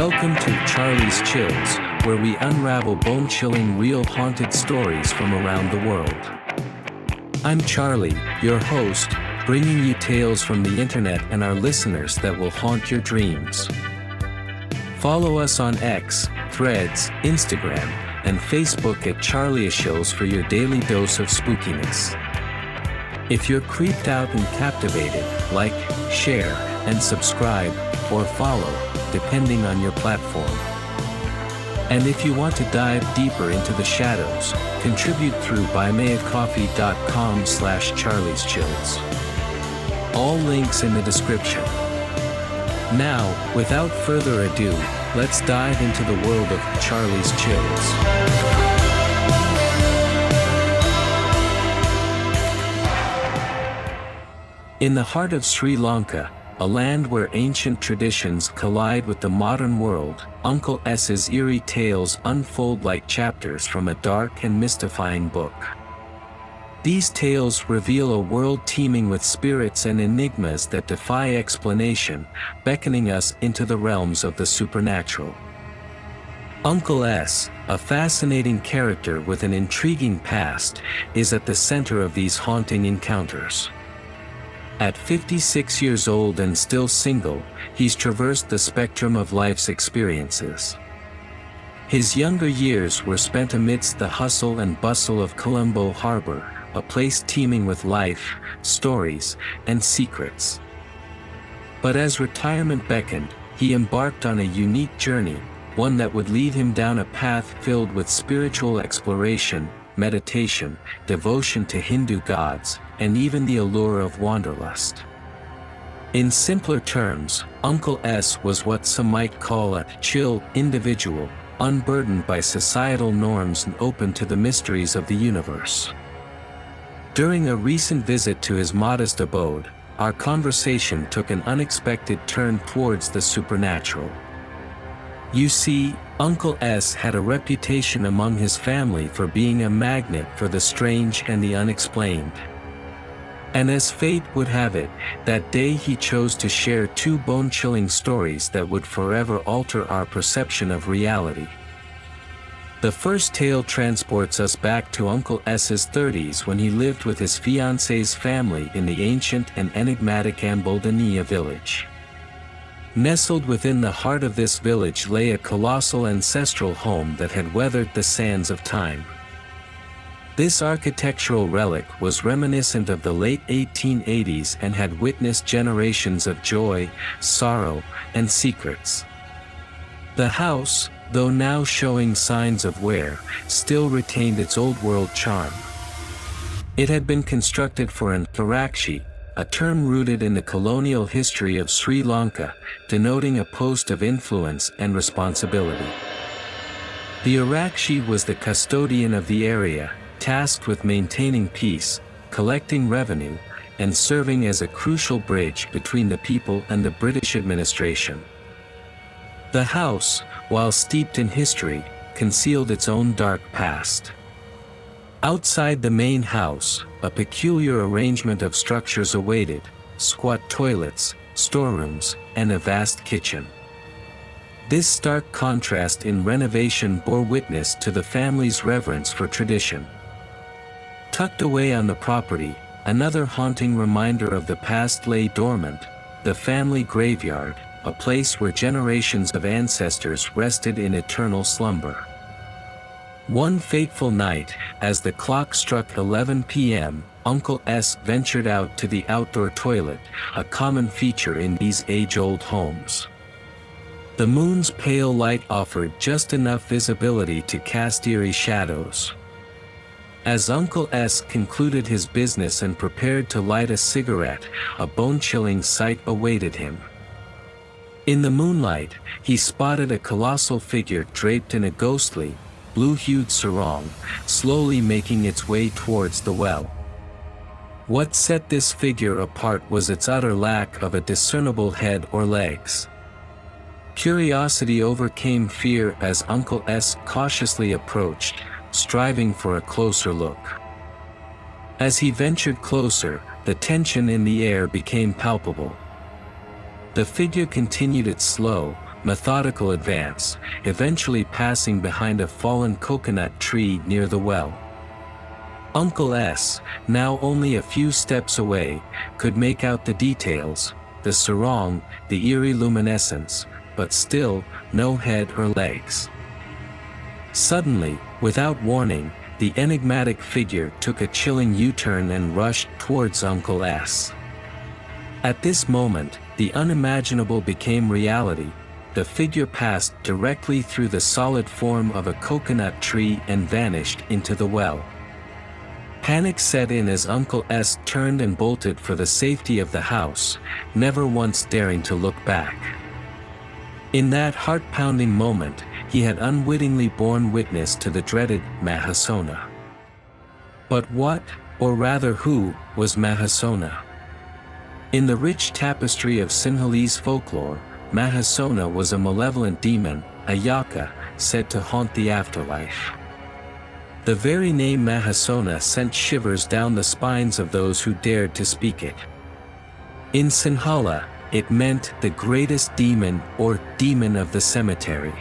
Welcome to Charlie's Chills, where we unravel bone-chilling real haunted stories from around the world. I'm Charlie, your host, bringing you tales from the internet and our listeners that will haunt your dreams. Follow us on X, Threads, Instagram, and Facebook at Charlie's Chills for your daily dose of spookiness. If you're creeped out and captivated, like, share, and subscribe, or follow, depending on your platform. And if you want to dive deeper into the shadows, contribute through buymeacoffee.com/charlieschills. All links in the description. Now, without further ado, let's dive into the world of Charlie's Chills. In the heart of Sri Lanka, a land where ancient traditions collide with the modern world, Uncle S's eerie tales unfold like chapters from a dark and mystifying book. These tales reveal a world teeming with spirits and enigmas that defy explanation, beckoning us into the realms of the supernatural. Uncle S, a fascinating character with an intriguing past, is at the center of these haunting encounters. At 56 years old and still single, he's traversed the spectrum of life's experiences. His younger years were spent amidst the hustle and bustle of Colombo Harbor, a place teeming with life, stories, and secrets. But as retirement beckoned, he embarked on a unique journey, one that would lead him down a path filled with spiritual exploration, meditation, devotion to Hindu gods, and even the allure of wanderlust. In simpler terms, Uncle S was what some might call a chill individual, unburdened by societal norms and open to the mysteries of the universe. During a recent visit to his modest abode, our conversation took an unexpected turn towards the supernatural. You see, Uncle S had a reputation among his family for being a magnet for the strange and the unexplained. And as fate would have it, that day he chose to share two bone-chilling stories that would forever alter our perception of reality. The first tale transports us back to Uncle S's 30s when he lived with his fiancée's family in the ancient and enigmatic Ambaldania village. Nestled within the heart of this village lay a colossal ancestral home that had weathered the sands of time. This architectural relic was reminiscent of the late 1880s and had witnessed generations of joy, sorrow, and secrets. The house, though now showing signs of wear, still retained its old-world charm. It had been constructed for an Arakshi, a term rooted in the colonial history of Sri Lanka, denoting a post of influence and responsibility. The Arakshi was the custodian of the area, tasked with maintaining peace, collecting revenue, and serving as a crucial bridge between the people and the British administration. The house, while steeped in history, concealed its own dark past. Outside the main house, a peculiar arrangement of structures awaited: squat toilets, storerooms, and a vast kitchen. This stark contrast in renovation bore witness to the family's reverence for tradition. Tucked away on the property, another haunting reminder of the past lay dormant: the family graveyard, a place where generations of ancestors rested in eternal slumber. One fateful night, as the clock struck 11 p.m., Uncle S ventured out to the outdoor toilet, a common feature in these age-old homes. The moon's pale light offered just enough visibility to cast eerie shadows. As Uncle S concluded his business and prepared to light a cigarette, a bone-chilling sight awaited him. In the moonlight, he spotted a colossal figure draped in a ghostly, blue-hued sarong, slowly making its way towards the well. What set this figure apart was its utter lack of a discernible head or legs. Curiosity overcame fear as Uncle S cautiously approached, striving for a closer look. As he ventured closer, the tension in the air became palpable. The figure continued its slow, methodical advance, eventually passing behind a fallen coconut tree near the well. Uncle S, now only a few steps away, could make out the details, the sarong, the eerie luminescence, but still, no head or legs. Suddenly, without warning, the enigmatic figure took a chilling U-turn and rushed towards Uncle S. At this moment, the unimaginable became reality. The figure passed directly through the solid form of a coconut tree and vanished into the well. Panic set in as Uncle S turned and bolted for the safety of the house, never once daring to look back. In that heart-pounding moment, he had unwittingly borne witness to the dreaded Mahasona. But what, or rather who, was Mahasona? In the rich tapestry of Sinhalese folklore, Mahasona was a malevolent demon, a yaka, said to haunt the afterlife. The very name Mahasona sent shivers down the spines of those who dared to speak it. In Sinhala, it meant the greatest demon or demon of the cemetery.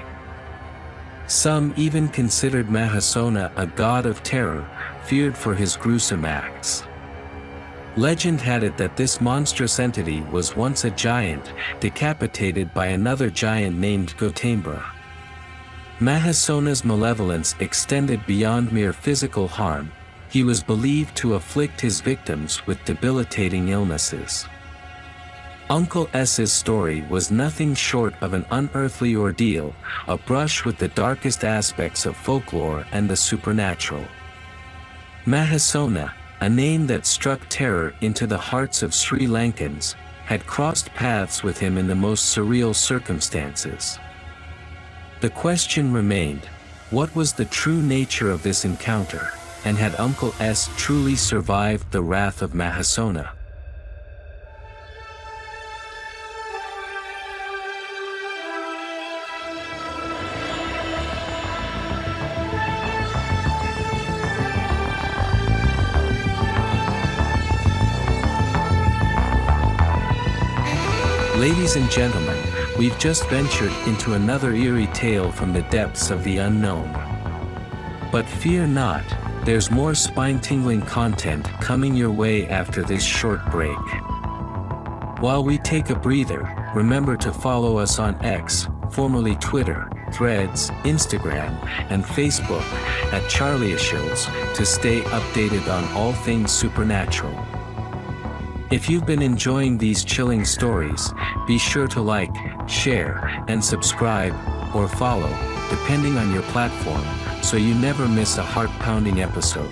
Some even considered Mahasona a god of terror, feared for his gruesome acts. Legend had it that this monstrous entity was once a giant, decapitated by another giant named Gotambra. Mahasona's malevolence extended beyond mere physical harm. He was believed to afflict his victims with debilitating illnesses. Uncle S's story was nothing short of an unearthly ordeal, a brush with the darkest aspects of folklore and the supernatural. Mahasona, a name that struck terror into the hearts of Sri Lankans, had crossed paths with him in the most surreal circumstances. The question remained, what was the true nature of this encounter, and had Uncle S truly survived the wrath of Mahasona? Ladies and gentlemen, we've just ventured into another eerie tale from the depths of the unknown. But fear not, there's more spine-tingling content coming your way after this short break. While we take a breather, remember to follow us on X, formerly Twitter, Threads, Instagram, and Facebook, at CharlieShills, to stay updated on all things supernatural. If you've been enjoying these chilling stories, be sure to like, share, and subscribe, or follow, depending on your platform, so you never miss a heart-pounding episode.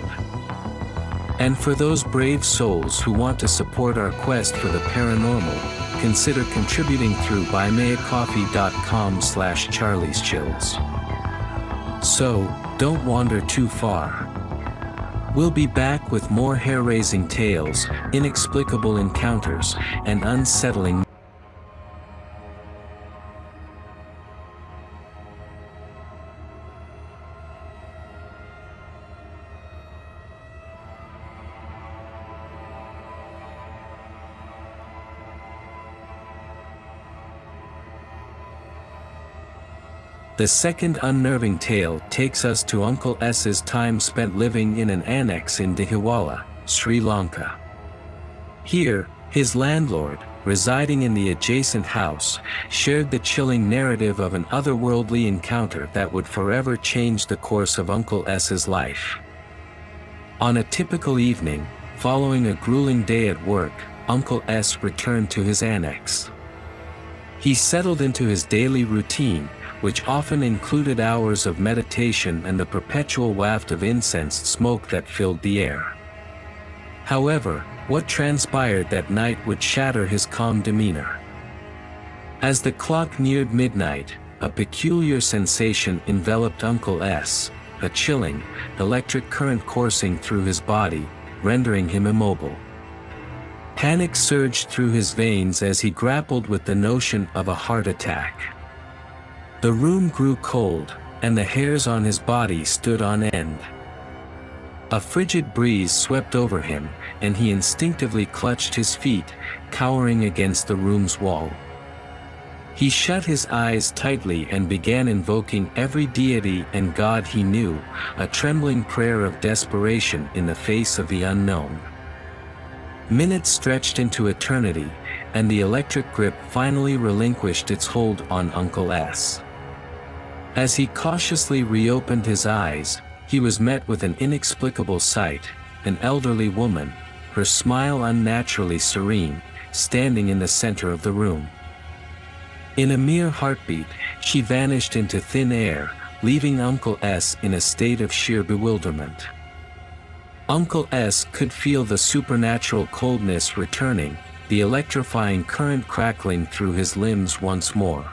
And for those brave souls who want to support our quest for the paranormal, consider contributing through buymeacoffee.com/charlieschills. So, don't wander too far. We'll be back with more hair-raising tales, inexplicable encounters, and unsettling. The second unnerving tale takes us to Uncle S's time spent living in an annex in Dehiwala, Sri Lanka. Here, his landlord, residing in the adjacent house, shared the chilling narrative of an otherworldly encounter that would forever change the course of Uncle S's life. On a typical evening, following a grueling day at work, Uncle S returned to his annex. He settled into his daily routine, which often included hours of meditation and the perpetual waft of incense smoke that filled the air. However, what transpired that night would shatter his calm demeanor. As the clock neared midnight, a peculiar sensation enveloped Uncle S, a chilling, electric current coursing through his body, rendering him immobile. Panic surged through his veins as he grappled with the notion of a heart attack. The room grew cold, and the hairs on his body stood on end. A frigid breeze swept over him, and he instinctively clutched his feet, cowering against the room's wall. He shut his eyes tightly and began invoking every deity and god he knew, a trembling prayer of desperation in the face of the unknown. Minutes stretched into eternity, and the electric grip finally relinquished its hold on Uncle S. As he cautiously reopened his eyes, he was met with an inexplicable sight, an elderly woman, her smile unnaturally serene, standing in the center of the room. In a mere heartbeat, she vanished into thin air, leaving Uncle S in a state of sheer bewilderment. Uncle S could feel the supernatural coldness returning, the electrifying current crackling through his limbs once more.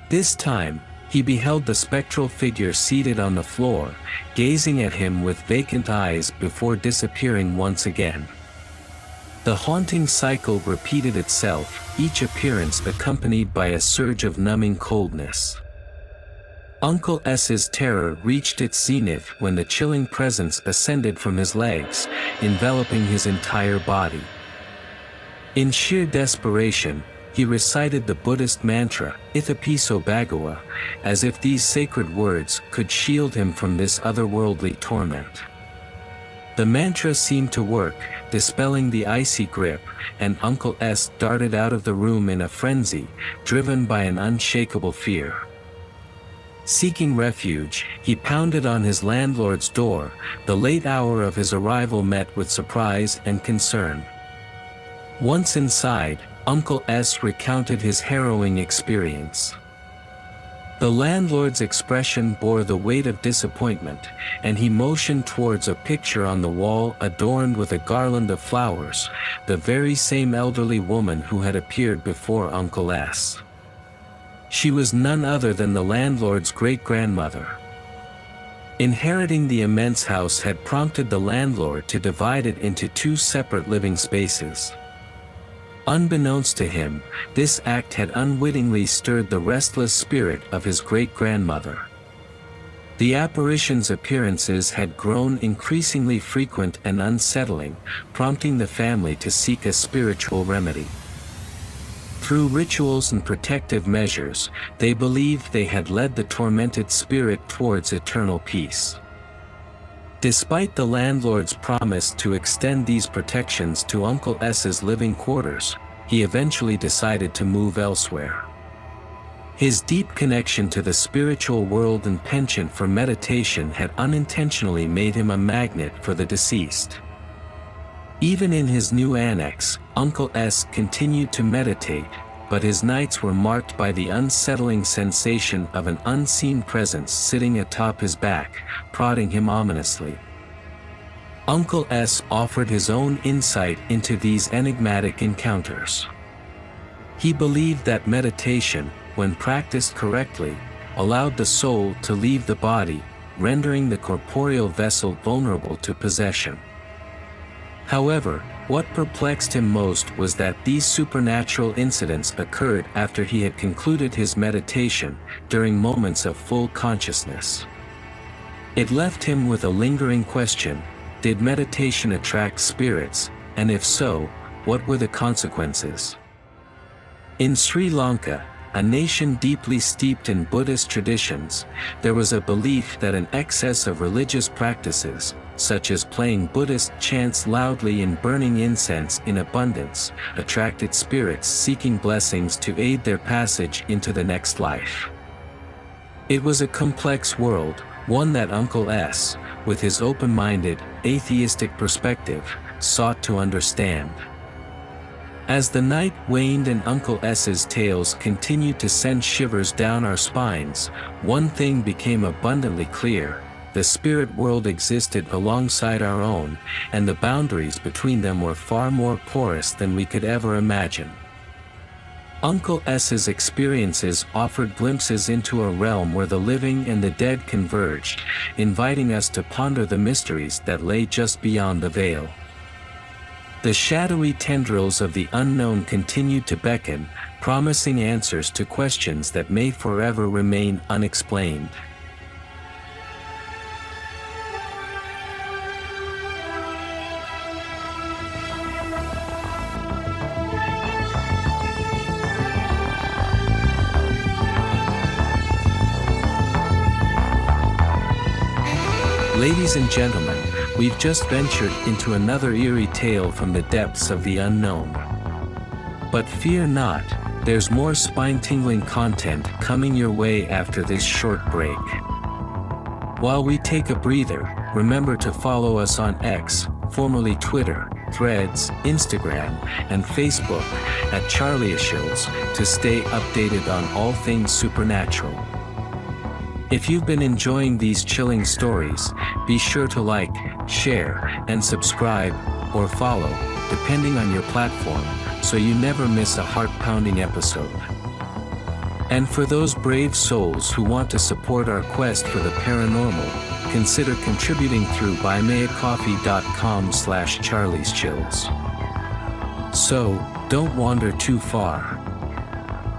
This time, he beheld the spectral figure seated on the floor, gazing at him with vacant eyes before disappearing once again. The haunting cycle repeated itself, each appearance accompanied by a surge of numbing coldness. Uncle S's terror reached its zenith when the chilling presence ascended from his legs, enveloping his entire body. In sheer desperation, he recited the Buddhist mantra, Ithapiso Bhagawa, as if these sacred words could shield him from this otherworldly torment. The mantra seemed to work, dispelling the icy grip, and Uncle S darted out of the room in a frenzy, driven by an unshakable fear. Seeking refuge, he pounded on his landlord's door, the late hour of his arrival met with surprise and concern. Once inside, Uncle S recounted his harrowing experience. The landlord's expression bore the weight of disappointment, and he motioned towards a picture on the wall adorned with a garland of flowers, the very same elderly woman who had appeared before Uncle S. She was none other than the landlord's great-grandmother. Inheriting the immense house had prompted the landlord to divide it into two separate living spaces. Unbeknownst to him, this act had unwittingly stirred the restless spirit of his great-grandmother. The apparitions' appearances had grown increasingly frequent and unsettling, prompting the family to seek a spiritual remedy. Through rituals and protective measures, they believed they had led the tormented spirit towards eternal peace. Despite the landlord's promise to extend these protections to Uncle S's living quarters, he eventually decided to move elsewhere. His deep connection to the spiritual world and penchant for meditation had unintentionally made him a magnet for the deceased. Even in his new annex, Uncle S continued to meditate, but his nights were marked by the unsettling sensation of an unseen presence sitting atop his back, prodding him ominously. Uncle S offered his own insight into these enigmatic encounters. He believed that meditation, when practiced correctly, allowed the soul to leave the body, rendering the corporeal vessel vulnerable to possession. However, what perplexed him most was that these supernatural incidents occurred after he had concluded his meditation, during moments of full consciousness. It left him with a lingering question: did meditation attract spirits, and if so, what were the consequences? In Sri Lanka, a nation deeply steeped in Buddhist traditions, there was a belief that an excess of religious practices, such as playing Buddhist chants loudly and burning incense in abundance, attracted spirits seeking blessings to aid their passage into the next life. It was a complex world, one that Uncle S, with his open-minded, atheistic perspective, sought to understand. As the night waned and Uncle S's tales continued to send shivers down our spines, one thing became abundantly clear: the spirit world existed alongside our own, and the boundaries between them were far more porous than we could ever imagine. Uncle S's experiences offered glimpses into a realm where the living and the dead converged, inviting us to ponder the mysteries that lay just beyond the veil. The shadowy tendrils of the unknown continued to beckon, promising answers to questions that may forever remain unexplained. Ladies and gentlemen, we've just ventured into another eerie tale from the depths of the unknown. But fear not, there's more spine-tingling content coming your way after this short break. While we take a breather, remember to follow us on X, formerly Twitter, Threads, Instagram, and Facebook, at Charlieshills, to stay updated on all things supernatural. If you've been enjoying these chilling stories, be sure to like, share, and subscribe, or follow, depending on your platform, so you never miss a heart-pounding episode. And for those brave souls who want to support our quest for the paranormal, consider contributing through buymeacoffee.com/charlieschills. So, don't wander too far.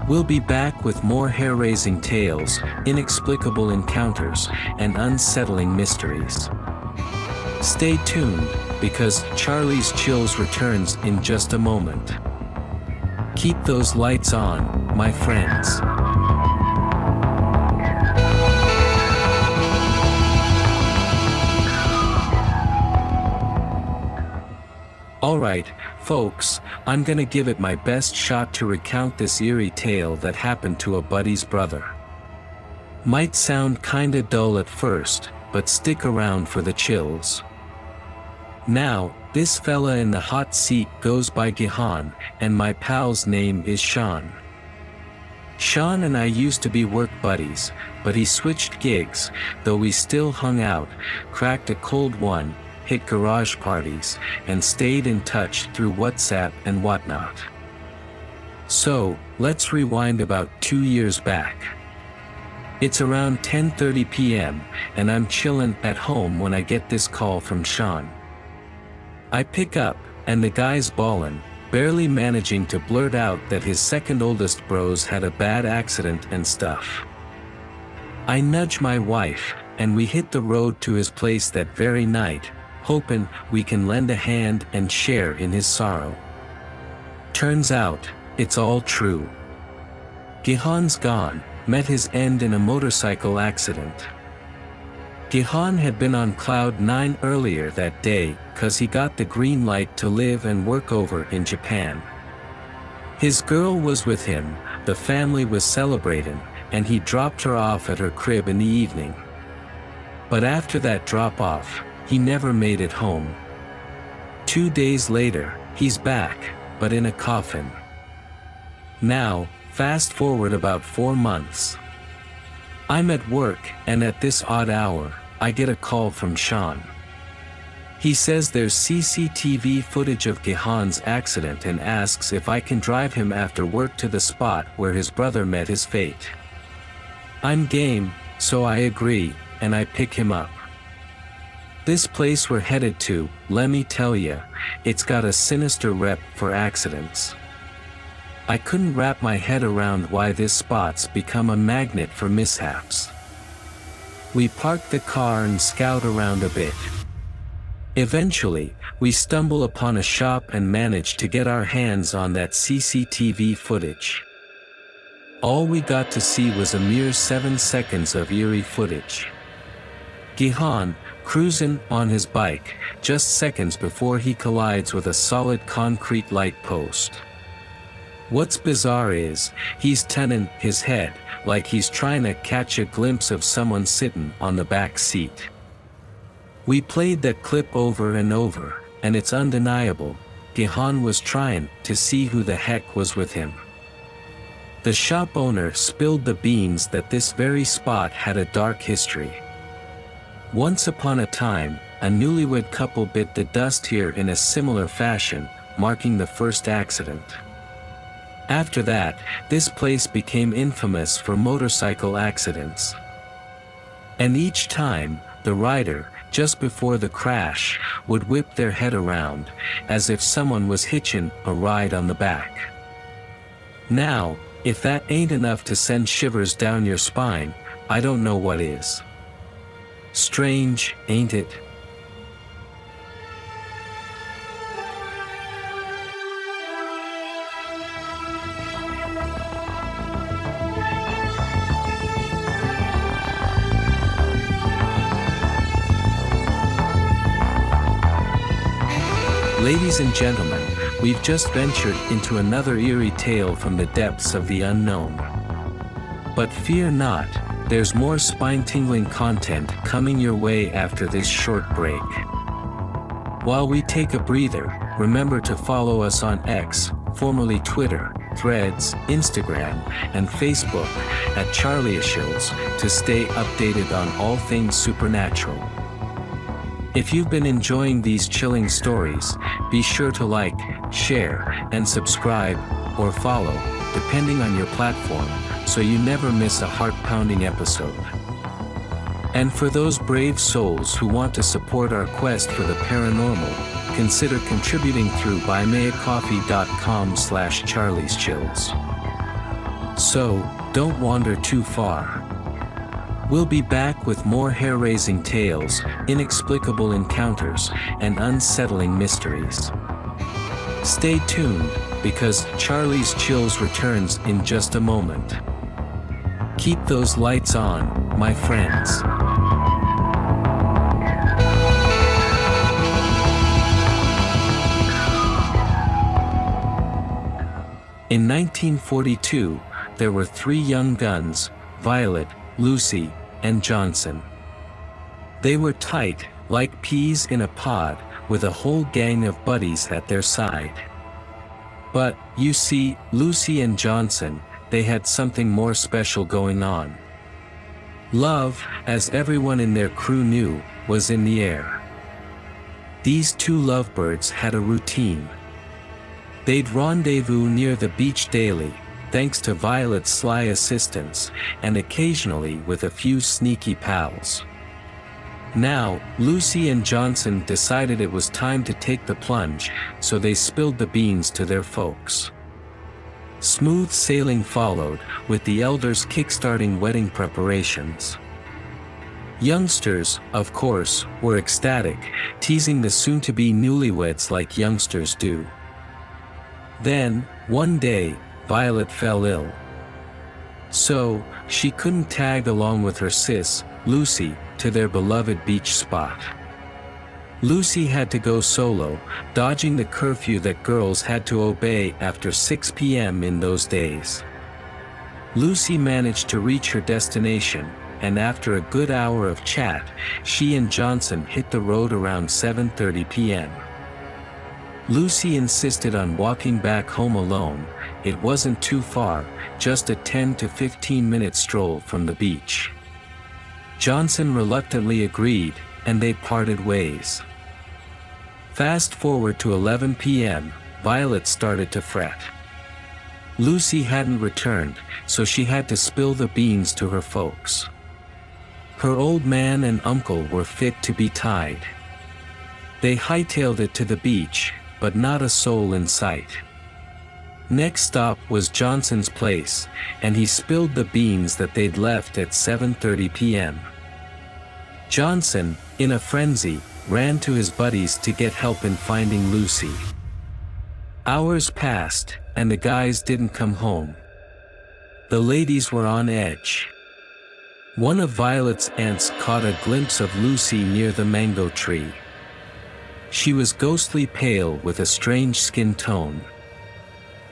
We'll be back with more hair-raising tales, inexplicable encounters, and unsettling mysteries. Stay tuned, because Charlie's Chills returns in just a moment. Keep those lights on, my friends. Alright, folks, I'm gonna give it my best shot to recount this eerie tale that happened to a buddy's brother. Might sound kinda dull at first, but stick around for the chills. Now, this fella in the hot seat goes by Gihan, and my pal's name is Sean. Sean and I used to be work buddies, but he switched gigs, though we still hung out, cracked a cold one, hit garage parties, and stayed in touch through WhatsApp and whatnot. So, let's rewind about 2 years back. It's around 10:30 p.m., and I'm chillin' at home when I get this call from Sean. I pick up, and the guy's bawlin', barely managing to blurt out that his second oldest bros had a bad accident and stuff. I nudge my wife, and we hit the road to his place that very night, hoping we can lend a hand and share in his sorrow. Turns out, it's all true. Gihan's gone, met his end in a motorcycle accident. Gihan had been on cloud 9 earlier that day, 'cause he got the green light to live and work over in Japan. His girl was with him, the family was celebrating, and he dropped her off at her crib in the evening. But after that drop-off, he never made it home. 2 days later, he's back, but in a coffin. Now, fast forward about 4 months. I'm at work, and at this odd hour, I get a call from Sean. He says there's CCTV footage of Gihan's accident and asks if I can drive him after work to the spot where his brother met his fate. I'm game, so I agree, and I pick him up. This place we're headed to, let me tell ya, it's got a sinister rep for accidents. I couldn't wrap my head around why this spot's become a magnet for mishaps. We park the car and scout around a bit. Eventually, we stumble upon a shop and manage to get our hands on that CCTV footage. All we got to see was a mere 7 seconds of eerie footage. Gihan, cruising on his bike, just seconds before he collides with a solid concrete light post. What's bizarre is, he's turning his head, like he's trying to catch a glimpse of someone sitting on the back seat. We played that clip over and over, and it's undeniable, Gihan was trying to see who the heck was with him. The shop owner spilled the beans that this very spot had a dark history. Once upon a time, a newlywed couple bit the dust here in a similar fashion, marking the first accident. After that, this place became infamous for motorcycle accidents. And each time, the rider, just before the crash, would whip their head around, as if someone was hitching a ride on the back. Now, if that ain't enough to send shivers down your spine, I don't know what is. Strange, ain't it? Ladies and gentlemen, we've just ventured into another eerie tale from the depths of the unknown. But fear not, there's more spine-tingling content coming your way after this short break. While we take a breather, remember to follow us on X, formerly Twitter, Threads, Instagram, and Facebook, at Charlieshills, to stay updated on all things supernatural. If you've been enjoying these chilling stories, be sure to like, share, and subscribe, or follow, depending on your platform, so you never miss a heart-pounding episode. And for those brave souls who want to support our quest for the paranormal, consider contributing through buymeacoffee.com/charlieschills. So, don't wander too far. We'll be back with more hair-raising tales, inexplicable encounters, and unsettling mysteries. Stay tuned, because Charlie's Chills returns in just a moment. Keep those lights on, my friends. In 1942, there were three young guns, Violet, Lucy, and Johnson. They were tight, like peas in a pod, with a whole gang of buddies at their side. But, you see, Lucy and Johnson, they had something more special going on. Love, as everyone in their crew knew, was in the air. These two lovebirds had a routine. They'd rendezvous near the beach daily, thanks to Violet's sly assistance, and occasionally with a few sneaky pals. Now, Lucy and Johnson decided it was time to take the plunge, so they spilled the beans to their folks. Smooth sailing followed, with the elders kickstarting wedding preparations. Youngsters, of course, were ecstatic, teasing the soon-to-be newlyweds like youngsters do. Then, one day, Violet fell ill. So, she couldn't tag along with her sis, Lucy, to their beloved beach spot. Lucy had to go solo, dodging the curfew that girls had to obey after 6 p.m. in those days. Lucy managed to reach her destination, and after a good hour of chat, she and Johnson hit the road around 7:30 p.m. Lucy insisted on walking back home alone. It wasn't too far, just a 10 to 15 minute stroll from the beach. Johnson reluctantly agreed, and they parted ways. Fast forward to 11 p.m., Violet started to fret. Lucy hadn't returned, so she had to spill the beans to her folks. Her old man and uncle were fit to be tied. They hightailed it to the beach, but not a soul in sight. Next stop was Johnson's place, and he spilled the beans that they'd left at 7:30 p.m. Johnson, in a frenzy, ran to his buddies to get help in finding Lucy. Hours passed, and the guys didn't come home. The ladies were on edge. One of Violet's aunts caught a glimpse of Lucy near the mango tree. She was ghostly pale with a strange skin tone.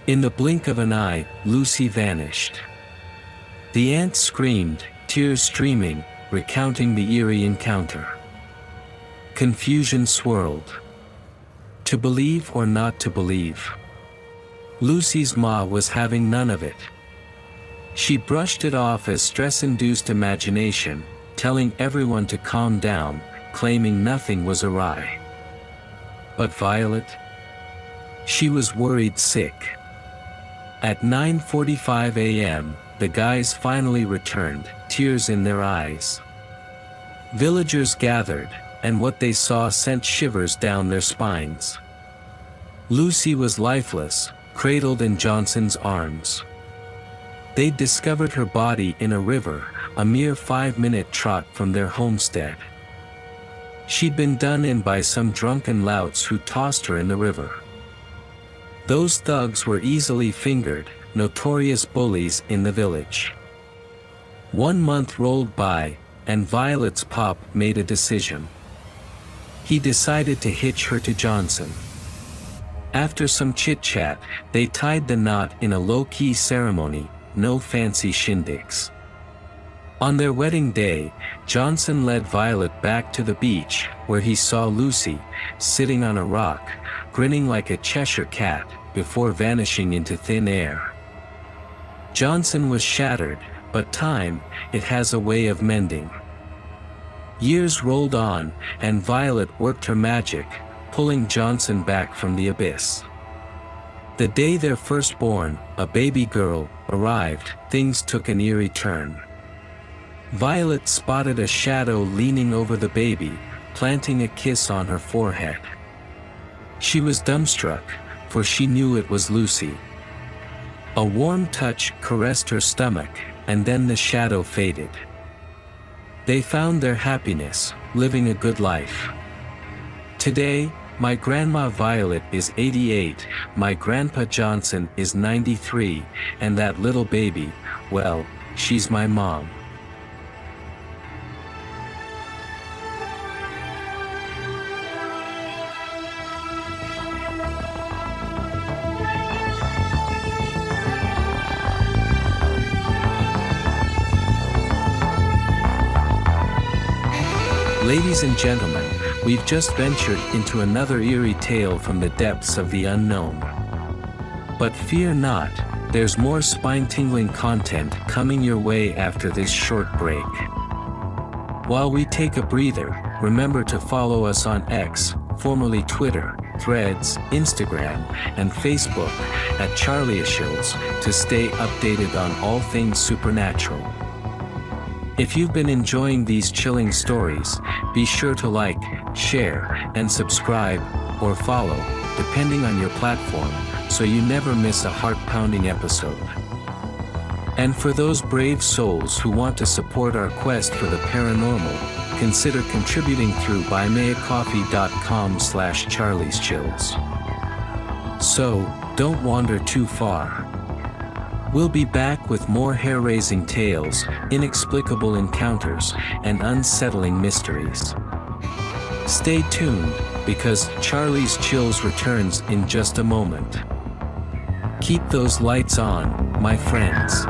In the blink of an eye, Lucy vanished. The aunt screamed, tears streaming, recounting the eerie encounter. Confusion swirled. To believe or not to believe? Lucy's ma was having none of it. She brushed it off as stress-induced imagination, telling everyone to calm down, claiming nothing was awry. But Violet? She was worried sick. At 9:45 a.m., the guys finally returned, tears in their eyes. Villagers gathered, and what they saw sent shivers down their spines. Lucy was lifeless, cradled in Johnson's arms. They'd discovered her body in a river, a mere 5-minute trot from their homestead. She'd been done in by some drunken louts who tossed her in the river. Those thugs were easily fingered, notorious bullies in the village. 1 month rolled by, and Violet's pop made a decision. He decided to hitch her to Johnson. After some chit-chat, they tied the knot in a low-key ceremony, no fancy shindigs. On their wedding day, Johnson led Violet back to the beach, where he saw Lucy, sitting on a rock, grinning like a Cheshire cat, before vanishing into thin air. Johnson was shattered, but time, it has a way of mending. Years rolled on, and Violet worked her magic, pulling Johnson back from the abyss. The day their firstborn, a baby girl, arrived, things took an eerie turn. Violet spotted a shadow leaning over the baby, planting a kiss on her forehead. She was dumbstruck, for she knew it was Lucy. A warm touch caressed her stomach, and then the shadow faded. They found their happiness, living a good life. Today, my grandma Violet is 88, my grandpa Johnson is 93, and that little baby, well, she's my mom. Ladies and gentlemen, we've just ventured into another eerie tale from the depths of the unknown. But fear not, there's more spine-tingling content coming your way after this short break. While we take a breather, remember to follow us on X, formerly Twitter, Threads, Instagram, and Facebook, at Charlieshills, to stay updated on all things supernatural. If you've been enjoying these chilling stories, be sure to like, share, and subscribe, or follow, depending on your platform, so you never miss a heart-pounding episode. And for those brave souls who want to support our quest for the paranormal, consider contributing through buymeacoffee.com/charlieschills. So, don't wander too far. We'll be back with more hair-raising tales, inexplicable encounters, and unsettling mysteries. Stay tuned, because Charlie's Chills returns in just a moment. Keep those lights on, my friends.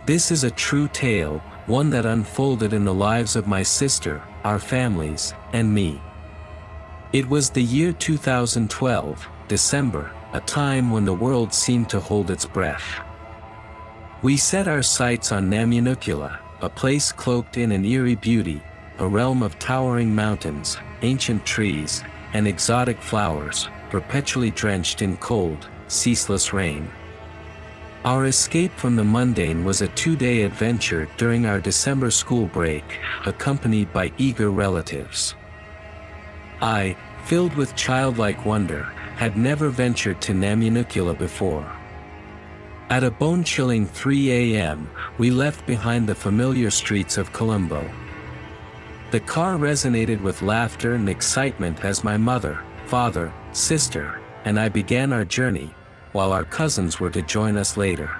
This is a true tale, one that unfolded in the lives of my sister, our families, and me. It was the year 2012, December, a time when the world seemed to hold its breath. We set our sights on Namunukula, a place cloaked in an eerie beauty, a realm of towering mountains, ancient trees, and exotic flowers, perpetually drenched in cold, ceaseless rain. Our escape from the mundane was a 2-day adventure during our December school break, accompanied by eager relatives. I, filled with childlike wonder, had never ventured to Namunukula before. At a bone-chilling 3 a.m., we left behind the familiar streets of Colombo. The car resonated with laughter and excitement as my mother, father, sister, and I began our journey, while our cousins were to join us later.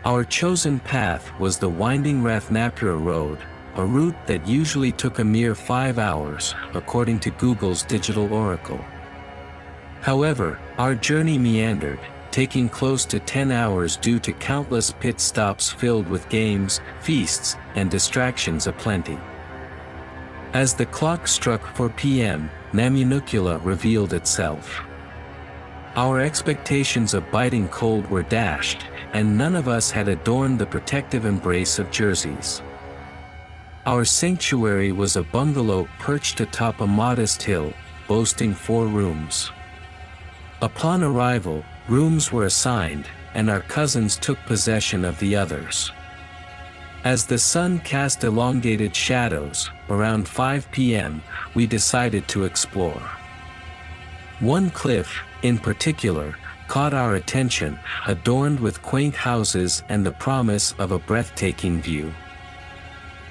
Our chosen path was the winding Rathnapura Road, a route that usually took a mere 5 hours, according to Google's digital oracle. However, our journey meandered, taking close to 10 hours due to countless pit stops filled with games, feasts, and distractions aplenty. As the clock struck 4 p.m., Namunukula revealed itself. Our expectations of biting cold were dashed, and none of us had adorned the protective embrace of jerseys. Our sanctuary was a bungalow perched atop a modest hill, boasting 4 rooms. Upon arrival, rooms were assigned, and our cousins took possession of the others. As the sun cast elongated shadows, around 5 p.m., we decided to explore. One cliff, in particular, caught our attention, adorned with quaint houses and the promise of a breathtaking view.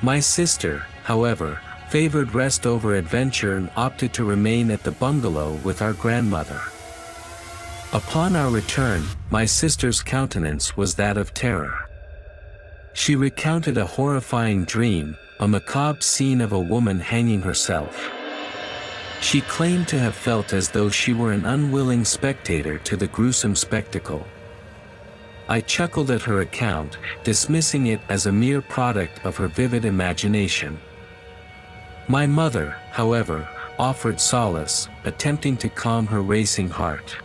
My sister, however, favored rest over adventure and opted to remain at the bungalow with our grandmother. Upon our return, my sister's countenance was that of terror. She recounted a horrifying dream, a macabre scene of a woman hanging herself. She claimed to have felt as though she were an unwilling spectator to the gruesome spectacle. I chuckled at her account, dismissing it as a mere product of her vivid imagination. My mother, however, offered solace, attempting to calm her racing heart.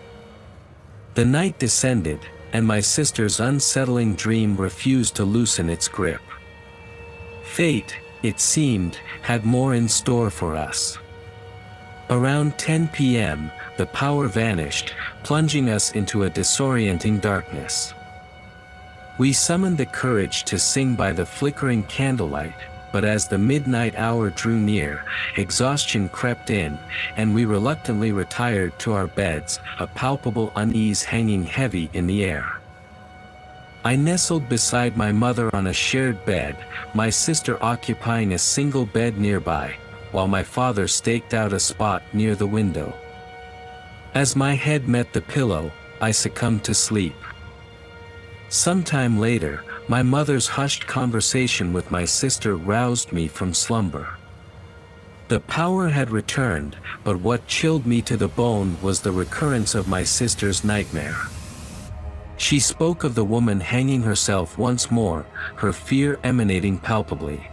The night descended, and my sister's unsettling dream refused to loosen its grip. Fate, it seemed, had more in store for us. Around 10 p.m., the power vanished, plunging us into a disorienting darkness. We summoned the courage to sing by the flickering candlelight, but as the midnight hour drew near, exhaustion crept in, and we reluctantly retired to our beds, a palpable unease hanging heavy in the air. I nestled beside my mother on a shared bed, my sister occupying a single bed nearby, while my father staked out a spot near the window. As my head met the pillow, I succumbed to sleep. Sometime later, my mother's hushed conversation with my sister roused me from slumber. The power had returned, but what chilled me to the bone was the recurrence of my sister's nightmare. She spoke of the woman hanging herself once more, her fear emanating palpably.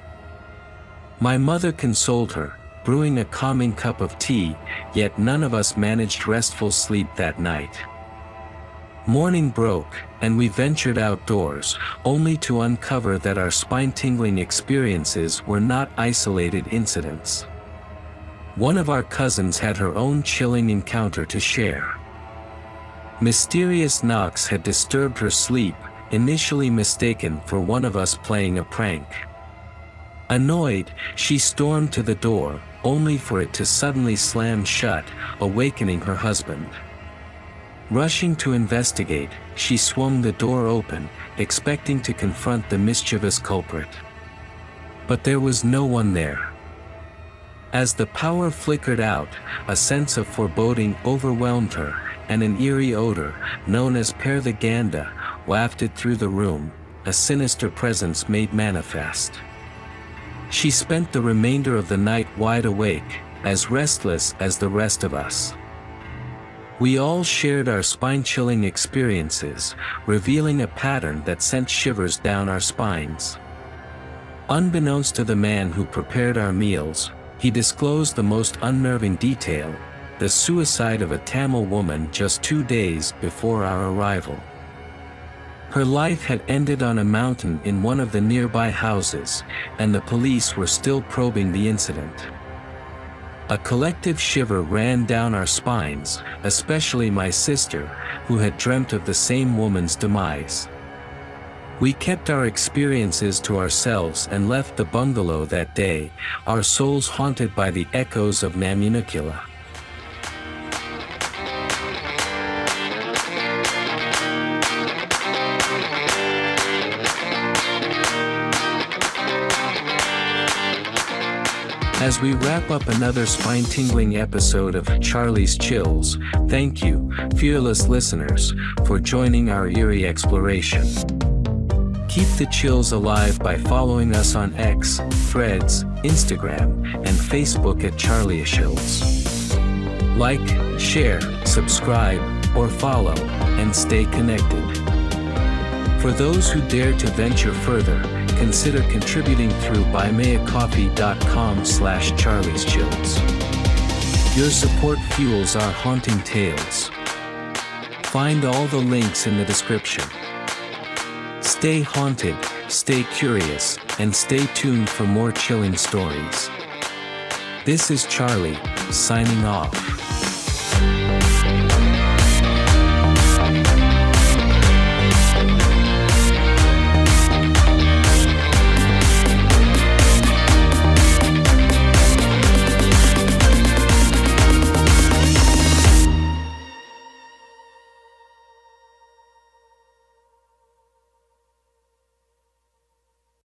My mother consoled her, brewing a calming cup of tea, yet none of us managed restful sleep that night. Morning broke, and we ventured outdoors, only to uncover that our spine-tingling experiences were not isolated incidents. One of our cousins had her own chilling encounter to share. Mysterious knocks had disturbed her sleep, initially mistaken for one of us playing a prank. Annoyed, she stormed to the door, only for it to suddenly slam shut, awakening her husband. Rushing to investigate, she swung the door open, expecting to confront the mischievous culprit. But there was no one there. As the power flickered out, a sense of foreboding overwhelmed her, and an eerie odor, known as paranormal, wafted through the room, a sinister presence made manifest. She spent the remainder of the night wide awake, as restless as the rest of us. We all shared our spine-chilling experiences, revealing a pattern that sent shivers down our spines. Unbeknownst to the man who prepared our meals, he disclosed the most unnerving detail: the suicide of a Tamil woman just 2 days before our arrival. Her life had ended on a mountain in one of the nearby houses, and the police were still probing the incident. A collective shiver ran down our spines, especially my sister, who had dreamt of the same woman's demise. We kept our experiences to ourselves and left the bungalow that day, our souls haunted by the echoes of Namunukula. As we wrap up another spine-tingling episode of Charlie's Chills, thank you, fearless listeners, for joining our eerie exploration. Keep the chills alive by following us on X, Threads, Instagram, and Facebook at Charlie Chills. Like, share, subscribe, or follow, and stay connected. For those who dare to venture further, consider contributing through buymeacoffee.com/charlieschills. Your support fuels our haunting tales. Find all the links in the description. Stay haunted, stay curious, and stay tuned for more chilling stories. This is Charlie, signing off.